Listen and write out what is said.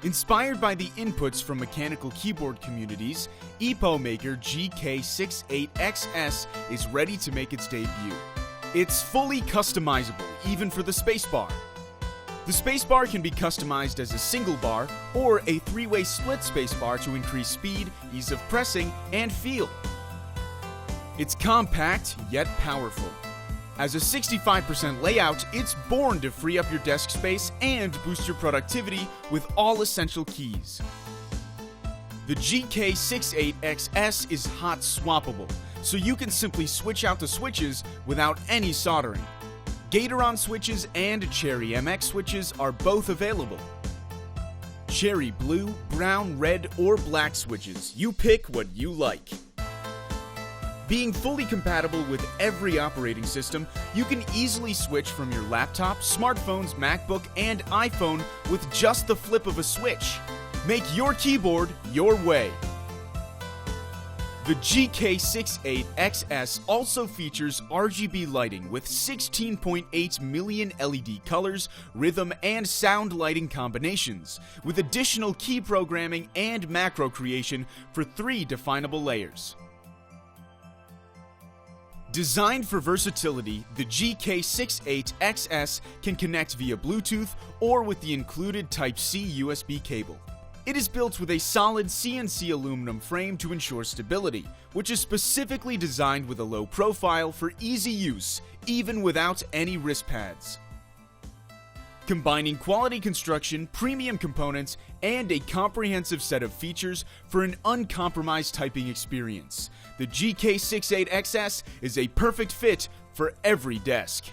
Inspired by the inputs from mechanical keyboard communities, Epomaker GK68XS is ready to make its debut. It's fully customizable, even for the spacebar. The spacebar can be customized as a single bar or a three-way split spacebar to increase speed, ease of pressing, and feel. It's compact, yet powerful. As a 65% layout, it's born to free up your desk space and boost your productivity with all essential keys. The GK68XS is hot-swappable, so you can simply switch out the switches without any soldering. Gateron switches and Cherry MX switches are both available. Cherry blue, brown, red, or black switches. You pick what you like. Being fully compatible with every operating system, you can easily switch from your laptop, smartphones, MacBook, and iPhone with just the flip of a switch. Make your keyboard your way. The GK68XS also features RGB lighting with 16.8 million LED colors, rhythm, and sound lighting combinations, with additional key programming and macro creation for 3 definable layers. Designed for versatility, the GK68XS can connect via Bluetooth or with the included Type-C USB cable. It is built with a solid CNC aluminum frame to ensure stability, which is specifically designed with a low profile for easy use, even without any wrist pads. Combining quality construction, premium components, and a comprehensive set of features for an uncompromised typing experience, the GK68XS is a perfect fit for every desk.